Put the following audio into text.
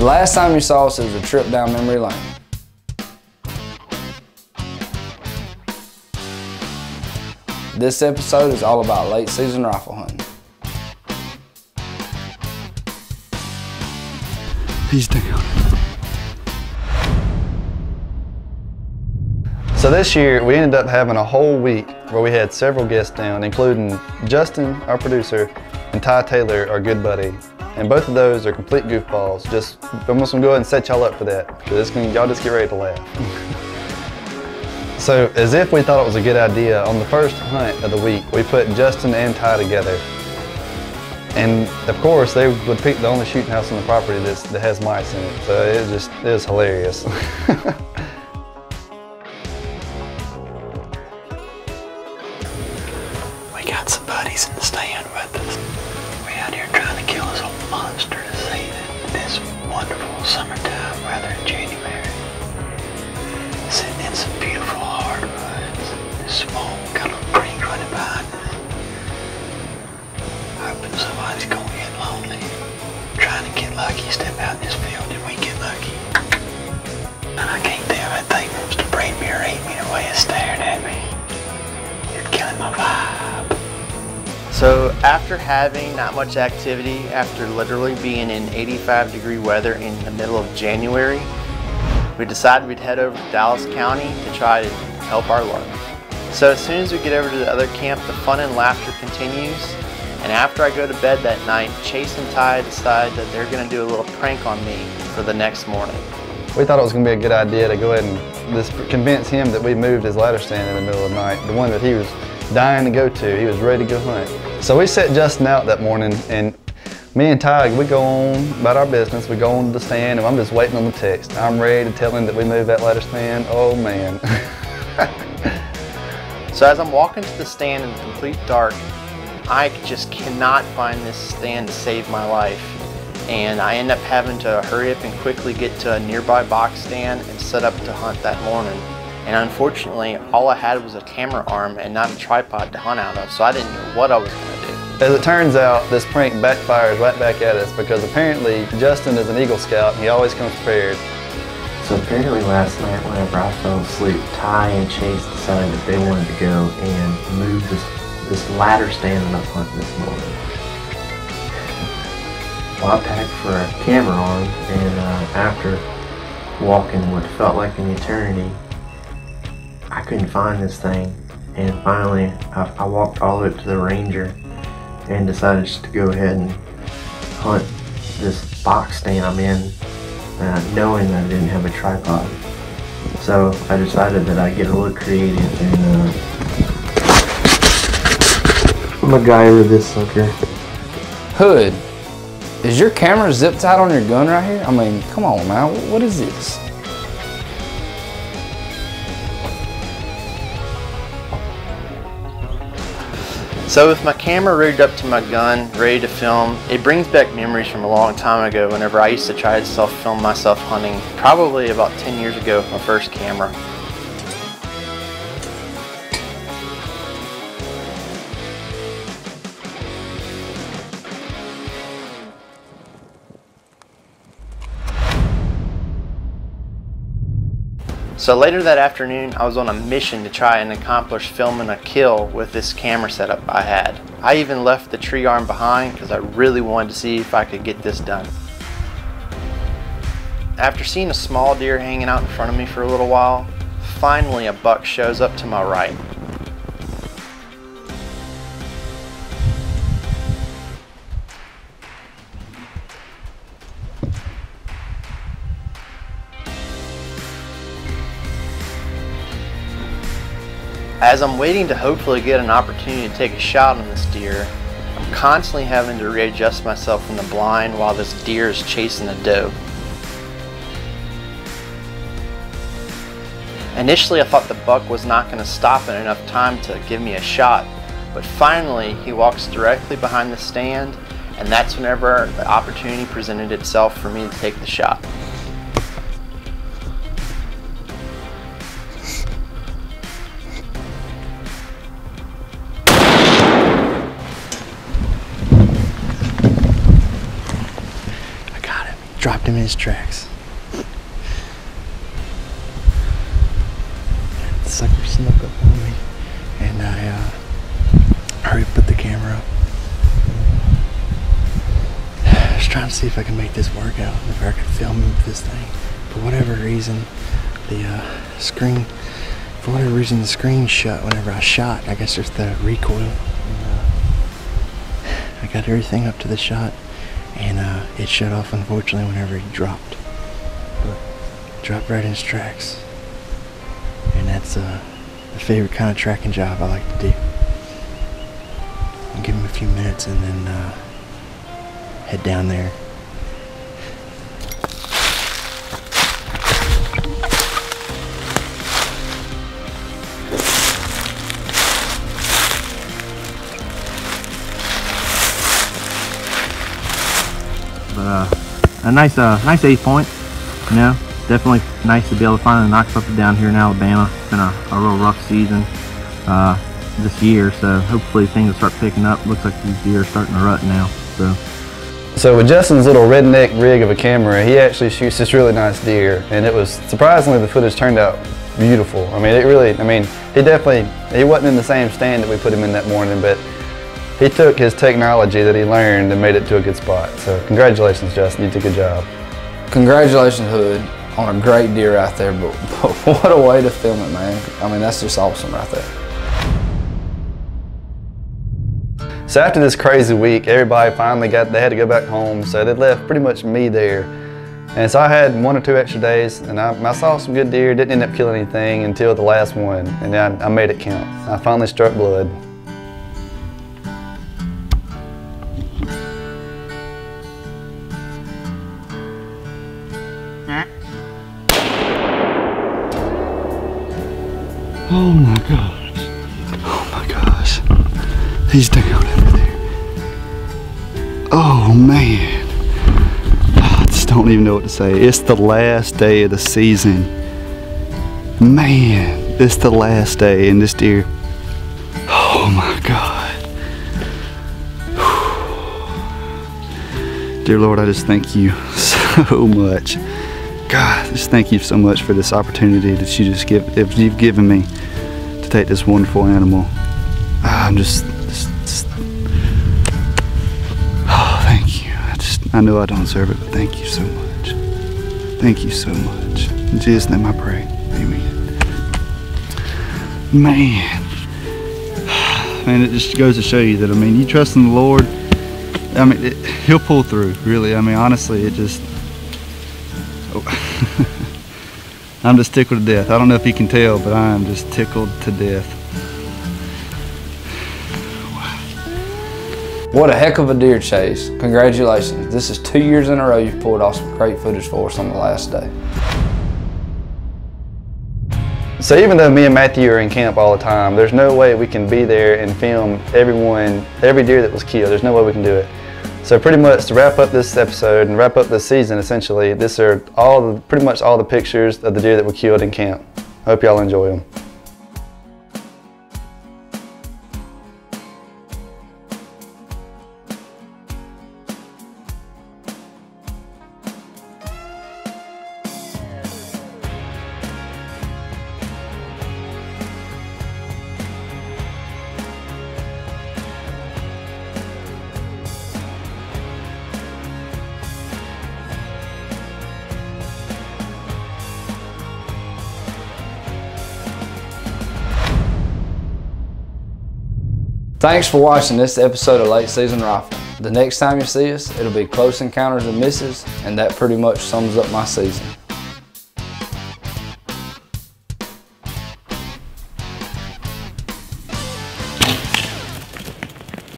The last time you saw us, it was a trip down memory lane. This episode is all about late season rifle hunting. He's down. So this year, we ended up having a whole week where we had several guests down, including Justin, our producer, and Ty Taylor, our good buddy. And both of those are complete goofballs. I'm just gonna go ahead and set y'all up for that, because y'all just get ready to laugh. So, as if we thought it was a good idea, on the first hunt of the week, we put Justin and Ty together. And of course, they would pick the only shooting house on the property that has mice in it. So it was hilarious. We got some buddies in the stand with us. We're out here trying to kill this old monster this evening. This wonderful summertime weather in January. Sitting in some beautiful hardwoods. This small kind of creek running behind us. Hoping somebody's gonna get lonely. Trying to get lucky, step out in this field and we get lucky. And I can't tell if that thing wants to breed me or hate me the way it's staring at me. It's killing my vibe. So after having not much activity, after literally being in 85-degree weather in the middle of January, we decided we'd head over to Dallas County to try to help our luck. So as soon as we get over to the other camp, the fun and laughter continues. And after I go to bed that night, Chase and Ty decide that they're going to do a little prank on me for the next morning. We thought it was going to be a good idea to go ahead and just convince him that we moved his ladder stand in the middle of the night, the one that he was dying to go to. He was ready to go hunt. So we set Justin out that morning, and me and Ty, we go on about our business. We go on to the stand, and I'm just waiting on the text. I'm ready to tell him that we moved that ladder stand. Oh man. So as I'm walking to the stand in the complete dark, I just cannot find this stand to save my life. And I end up having to hurry up and quickly get to a nearby box stand and set up to hunt that morning. And unfortunately, all I had was a camera arm and not a tripod to hunt out of, so I didn't know what I was going to do. As it turns out, this prank backfires right back at us because apparently Justin is an Eagle Scout and he always comes prepared. So apparently last night whenever I fell asleep, Ty and Chase decided that they wanted to go and move this ladder stand that I'm hunting this morning. Well, I packed for a camera arm, and after walking what felt like an eternity, I couldn't find this thing. And finally, I walked all the way up to the ranger and decided just to go ahead and hunt this box stand I'm in, knowing that I didn't have a tripod. So I decided that I'd get a little creative and MacGyver this sucker. Hood, is your camera zip tied on your gun right here? I mean, come on now, what is this? So with my camera rigged up to my gun, ready to film, it brings back memories from a long time ago whenever I used to try to self-film myself hunting, probably about 10 years ago with my first camera. So later that afternoon, I was on a mission to try and accomplish filming a kill with this camera setup I had. I even left the tree arm behind because I really wanted to see if I could get this done. After seeing a small deer hanging out in front of me for a little while, finally a buck shows up to my right. As I'm waiting to hopefully get an opportunity to take a shot on this deer, I'm constantly having to readjust myself in the blind while this deer is chasing a doe. Initially I thought the buck was not going to stop in enough time to give me a shot, but finally he walks directly behind the stand, and that's whenever the opportunity presented itself for me to take the shot. Drop stopped him in his tracks. The sucker snuck up on me, and I hurried to put the camera up. I was trying to see if I could make this work out, if I could film this thing. For whatever reason, the screen shut whenever I shot. I guess there's the recoil. And, I got everything up to the shot, and it shut off unfortunately whenever he dropped. But dropped right in his tracks. And that's the favorite kind of tracking job I like to do. I'll give him a few minutes and then head down there. But a nice 8 point, you know. Definitely nice to be able to finally knock something down here in Alabama. It's been a real rough season this year, so hopefully things will start picking up. Looks like these deer are starting to rut now. So with Justin's little redneck rig of a camera, he actually shoots this really nice deer, and it was surprisingly, the footage turned out beautiful. I mean, he wasn't in the same stand that we put him in that morning, but he took his technology that he learned and made it to a good spot. So congratulations, Justin, you did a good job. Congratulations, Hood, on a great deer out there, but what a way to film it, man. I mean, that's just awesome right there. So after this crazy week, everybody finally they had to go back home, so they left pretty much me there. And so I had 1 or 2 extra days, and I saw some good deer, didn't end up killing anything until the last one, and I made it count. I finally struck blood. Oh my gosh. Oh my gosh. He's down over there. Oh man. I just don't even know what to say. It's the last day of the season. Man, it's the last day and this deer. Oh my God. Dear Lord, I just thank you so much. God, just thank you so much for this opportunity that you've given me to take this wonderful animal. I'm just oh, thank you. I know I don't deserve it, but thank you so much. Thank you so much. In Jesus' name I pray. Amen. Man, it just goes to show you that, I mean, you trust in the Lord, I mean, He'll pull through, really. I mean, honestly, it just, I'm just tickled to death. I don't know if you can tell, but I am just tickled to death. Wow. What a heck of a deer chase. Congratulations. This is 2 years in a row you've pulled off some great footage for us on the last day. So even though me and Matthew are in camp all the time, there's no way we can be there and film every deer that was killed. There's no way we can do it. So pretty much to wrap up this episode and wrap up this season, essentially, these are pretty much all the pictures of the deer that were killed in camp. Hope y'all enjoy them. Thanks for watching this episode of Late Season Rifle. The next time you see us, it'll be Close Encounters and Misses, and that pretty much sums up my season.